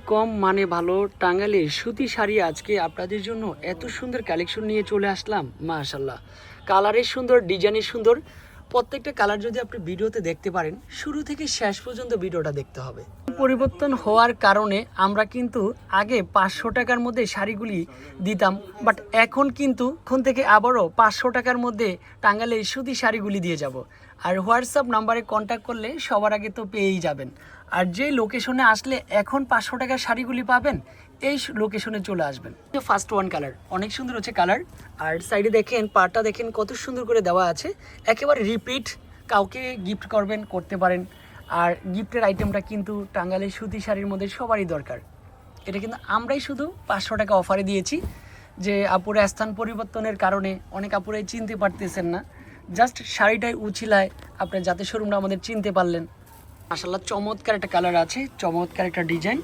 কম মানে ভালো টাঙ্গাইলের সুতি শাড়ি আজকে আপনাদের জন্য এত সুন্দর কালেকশন নিয়ে চলে আসলাম। মাশাআল্লাহ, কালারের সুন্দর, ডিজাইনের সুন্দর, প্রত্যেকটা কালার যদি আপনি ভিডিওতে দেখতে পারেন, শুরু থেকে শেষ পর্যন্ত ভিডিওটা দেখতে হবে। পরিবর্তন হওয়ার কারণে আমরা কিন্তু আগে 500 টাকার মধ্যে শাড়িগুলি দিতাম, বাট এখন কিন্তু এখন থেকে আবারও 500 টাকার মধ্যে টাঙ্গাইলের সুতি শাড়িগুলি দিয়ে যাব। আর হোয়াটসঅ্যাপ নাম্বারে কন্ট্যাক্ট করলে সবার আগে তো পেয়েই যাবেন। আর যে লোকেশনে আসলে এখন 500 টাকার শাড়িগুলি পাবেন, এই লোকেশনে চলে আসবেন। ফার্স্ট ওয়ান কালার অনেক সুন্দর হচ্ছে কালার, আর সাইডে দেখেন পাড়টা দেখেন কত সুন্দর করে দেওয়া আছে, একেবারে রিপিট, কাউকে গিফট করবেন করতে পারেন। আর গিফটের আইটেমটা কিন্তু টাঙ্গাইলের সুতি শাড়ির মধ্যে সবারই দরকার। এটা কিন্তু আমরাই শুধু 500 টাকা অফারে দিয়েছি, যে আপুরা স্থান পরিবর্তনের কারণে অনেক আপুরাই চিনতে পারতেছেন না, জাস্ট শাড়িটাই উছিলায় আপনার যাতে শোরুমটা আমাদের চিনতে পারলেন। মাশাআল্লাহ, চমৎকার একটা কালার আছে, চমৎকার একটা ডিজাইন,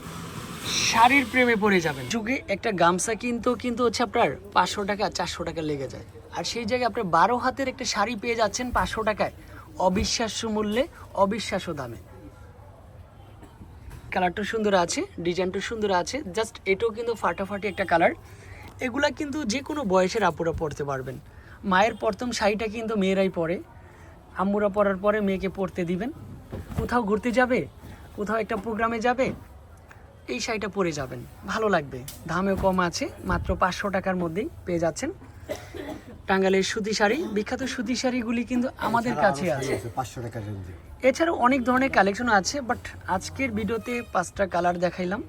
শাড়ির প্রেমে পড়ে যাবেন। যুগে একটা গামছা কিন্তু হচ্ছে আপনার 500 টাকা 400 টাকা লেগে যায়, আর সেই জায়গায় আপনি 12 হাতের একটা শাড়ি পেয়ে যাচ্ছেন 500 টাকায়, অবিশ্বাস্য মূল্যে, অবিশ্বাস্য দামে। কালারটা সুন্দর আছে, ডিজাইনটা সুন্দর আছে, জাস্ট এটাও কিন্তু ফাটাফাটি একটা কালার। এগুলা কিন্তু যে কোনো বয়সের আপুরা পরতে পারবেন। মায়ের প্রথম শাড়িটা কিন্তু মেয়েরাই পরে, আম্মুরা পরার পরে মেয়েকে পরতে দিবেন। কোথাও ঘুরতে যাবে, কোথাও একটা প্রোগ্রামে যাবে, এই শাড়িটা পরে যাবেন, ভালো লাগবে। দামেও কম আছে, মাত্র 500 টাকার মধ্যেই পেয়ে যাচ্ছেন টাঙ্গাইলের সুতি শাড়ি। বিখ্যাত সুতি শাড়িগুলি কিন্তু আমাদের কাছে আছে 500 টাকার রেঞ্জে। এছাড়াও অনেক ধরনের কালেকশন আছে, বাট আজকের ভিডিওতে 5টা কালার দেখাইলাম।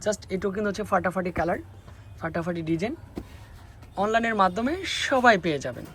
জাস্ট এটাও কিন্তু হচ্ছে ফাটাফাটি কালার, ফাটাফাটি ডিজাইন, অনলাইনের মাধ্যমে সবাই পেয়ে যাবেন।